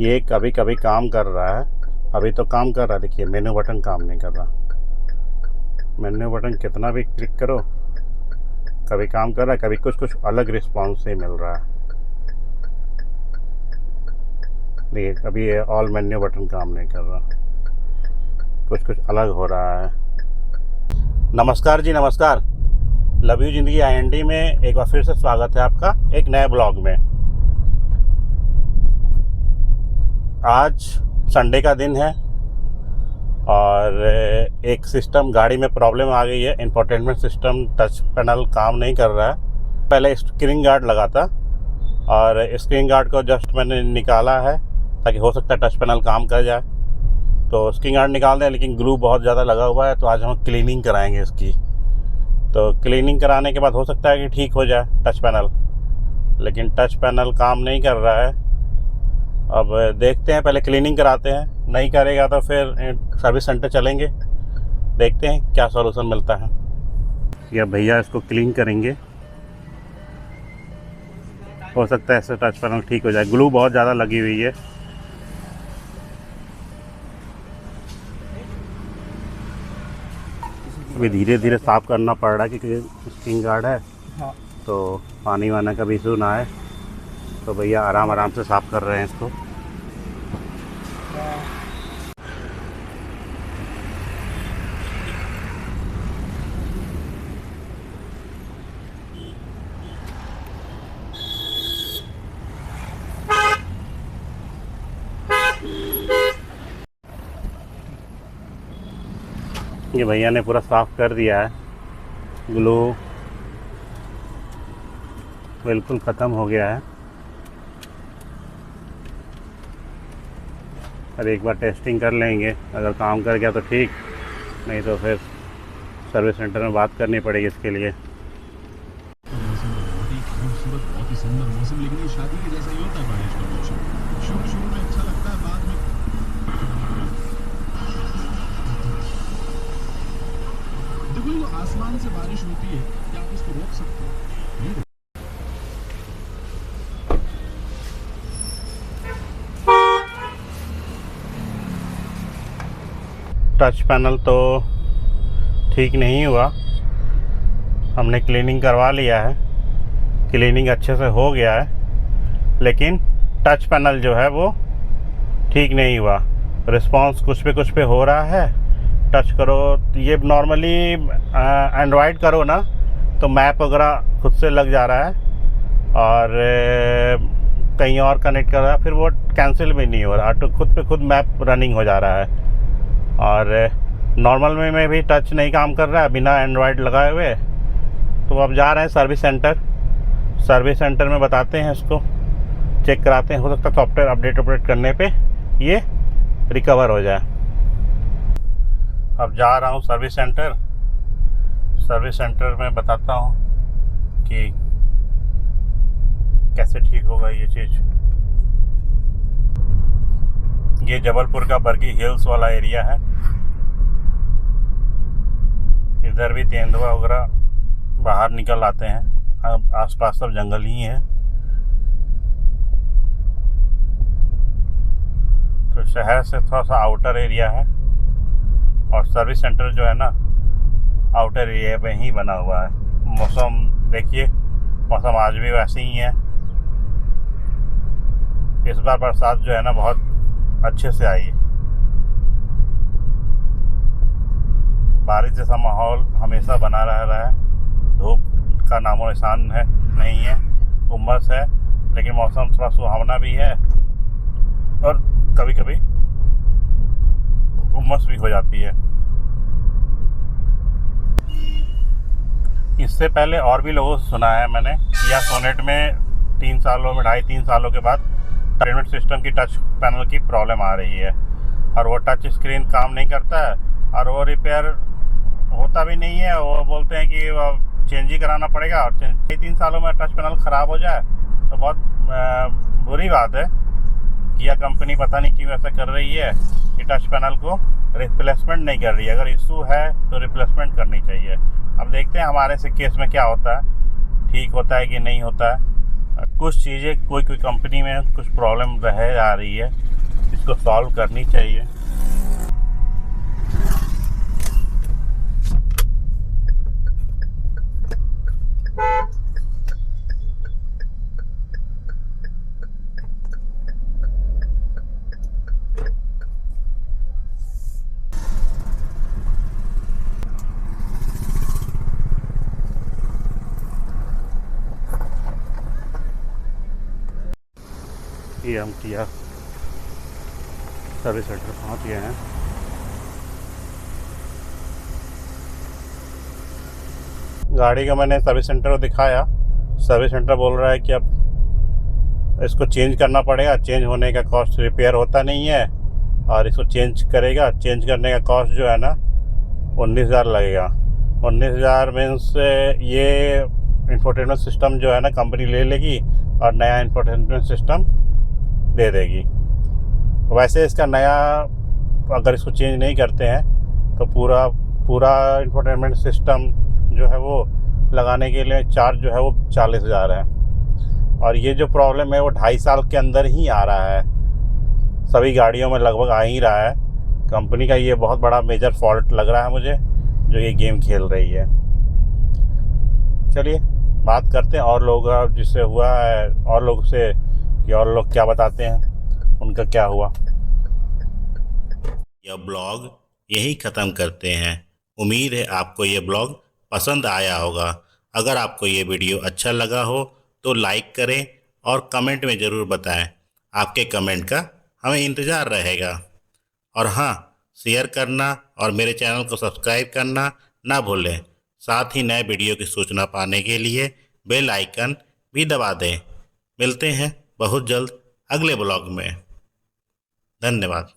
ये कभी कभी काम कर रहा है। अभी तो काम कर रहा है, देखिए मेन्यू बटन काम नहीं कर रहा। मेन्यू बटन कितना भी क्लिक करो, कभी काम कर रहा है, कभी कुछ कुछ अलग रिस्पॉन्स ही मिल रहा है। देखिए अभी ये ऑल मेन्यू बटन काम नहीं कर रहा, कुछ कुछ अलग हो रहा है। नमस्कार जी, नमस्कार। लव यू जिंदगी IND में एक बार फिर से स्वागत है आपका एक नए ब्लॉग में। आज संडे का दिन है और एक सिस्टम गाड़ी में प्रॉब्लम आ गई है। इंफोटेनमेंट सिस्टम टच पैनल काम नहीं कर रहा है। पहले स्क्रीन गार्ड लगा था और स्क्रीन गार्ड को जस्ट मैंने निकाला है ताकि हो सकता है टच पैनल काम कर जाए। तो स्क्रीन गार्ड निकाल दें, लेकिन ग्लू बहुत ज़्यादा लगा हुआ है, तो आज हम क्लीनिंग कराएंगे इसकी। तो क्लीनिंग कराने के बाद हो सकता है कि ठीक हो जाए टच पैनल, लेकिन टच पैनल काम नहीं कर रहा है। अब देखते हैं, पहले क्लीनिंग कराते हैं। नहीं करेगा तो फिर सर्विस सेंटर चलेंगे, देखते हैं क्या सॉल्यूशन मिलता है। या भैया इसको क्लीन करेंगे, हो सकता है ऐसे टच पैनल ठीक हो जाए। ग्लू बहुत ज़्यादा लगी हुई है। अभी धीरे धीरे साफ़ करना पड़ रहा है क्योंकि स्क्रीन गार्ड है। हाँ। तो पानी वाना का भी इशू ना आए, तो भैया आराम आराम से साफ़ कर रहे हैं इसको। ये भैया ने पूरा साफ़ कर दिया है। ग्लू बिल्कुल ख़त्म हो गया है। और एक बार टेस्टिंग कर लेंगे, अगर काम कर गया तो ठीक, नहीं तो फिर सर्विस सेंटर में बात करनी पड़ेगी इसके लिए। बहुत ही खूबसूरत, बहुत ही सुंदर मौसम, लेकिन ये शादी के जैसा ही होता है बारिश का मौसम। शुरू में अच्छा लगता है, बाद में देखो ये आसमान से बारिश होती है, क्या आप इसको रोक सकते हो? टच पैनल तो ठीक नहीं हुआ। हमने क्लीनिंग करवा लिया है, क्लीनिंग अच्छे से हो गया है, लेकिन टच पैनल जो है वो ठीक नहीं हुआ। रिस्पांस कुछ पे हो रहा है। टच करो, ये नॉर्मली एंड्रॉयड करो ना तो मैप वगैरह खुद से लग जा रहा है और कहीं और कनेक्ट कर रहा है, फिर वो कैंसिल भी नहीं हो रहा, तो खुद पे खुद मैप रनिंग हो जा रहा है। और नॉर्मल में भी टच नहीं काम कर रहा है बिना एंड्रॉयड लगाए हुए। तो अब जा रहे हैं सर्विस सेंटर में बताते हैं, इसको चेक कराते हैं। हो सकता है सॉफ्टवेयर अपडेट करने पे ये रिकवर हो जाए। अब जा रहा हूँ सर्विस सेंटर में बताता हूँ कि कैसे ठीक होगा ये चीज़। ये जबलपुर का बरगी हिल्स वाला एरिया है। इधर भी तेंदुआ वगैरह बाहर निकल आते हैं। अब आसपास सब जंगल ही है। तो शहर से थोड़ा सा आउटर एरिया है और सर्विस सेंटर जो है ना आउटर एरिया पे ही बना हुआ है। मौसम देखिए, मौसम आज भी वैसे ही है। इस बार बरसात जो है ना बहुत अच्छे से आई है। बारिश जैसा माहौल हमेशा बना रह रहा है। धूप का नामो निशान है नहीं है, उमस है, लेकिन मौसम थोड़ा सुहावना भी है और कभी कभी उमस भी हो जाती है। इससे पहले और भी लोगों से सुना है मैंने, किया सोनेट में 2.5-3 सालों के बाद इंफोटेनमेंट सिस्टम की टच पैनल की प्रॉब्लम आ रही है और वो टच स्क्रीन काम नहीं करता है और वो रिपेयर होता भी नहीं है। वो बोलते हैं कि चेंज ही कराना पड़ेगा और 3 सालों में टच पैनल ख़राब हो जाए तो बहुत बुरी बात है। किया कंपनी पता नहीं क्यों ऐसा कर रही है कि टच पैनल को रिप्लेसमेंट नहीं कर रही है। अगर इशू है तो रिप्लेसमेंट करनी चाहिए। अब देखते हैं हमारे से केस में क्या होता है, ठीक होता है कि नहीं होता है। कुछ चीज़ें कोई कोई कंपनी में कुछ प्रॉब्लम रह आ रही है, इसको सॉल्व करनी चाहिए। ये हम किया सर्विस सेंटर पहुँच गए हैं। गाड़ी का मैंने सर्विस सेंटर को दिखाया। सर्विस सेंटर बोल रहा है कि अब इसको चेंज करना पड़ेगा, चेंज होने का कॉस्ट रिपेयर होता नहीं है, और इसको चेंज करेगा, चेंज करने का कॉस्ट जो है ना 19,000 लगेगा। 19,000 मीन्स ये इंफोटेनमेंट सिस्टम जो है ना कंपनी ले लेगी और नया इंफोटेनमेंट सिस्टम दे देगी। वैसे इसका नया अगर इसको चेंज नहीं करते हैं तो पूरा इंफोटेनमेंट सिस्टम जो है वो लगाने के लिए चार्ज जो है वो 40,000 है, और ये जो प्रॉब्लम है वो 2.5 साल के अंदर ही आ रहा है, सभी गाड़ियों में लगभग आ ही रहा है। कंपनी का ये बहुत बड़ा मेजर फॉल्ट लग रहा है मुझे, जो ये गेम खेल रही है। चलिए बात करते हैं और लोग जिससे हुआ है, और लोग से कि और लोग क्या बताते हैं, उनका क्या हुआ। यह ब्लॉग यही ख़त्म करते हैं। उम्मीद है आपको ये ब्लॉग पसंद आया होगा। अगर आपको ये वीडियो अच्छा लगा हो तो लाइक करें और कमेंट में ज़रूर बताएं। आपके कमेंट का हमें इंतज़ार रहेगा। और हाँ, शेयर करना और मेरे चैनल को सब्सक्राइब करना ना भूलें। साथ ही नए वीडियो की सूचना पाने के लिए बेल आइकन भी दबा दें। मिलते हैं बहुत जल्द अगले ब्लॉग में। धन्यवाद।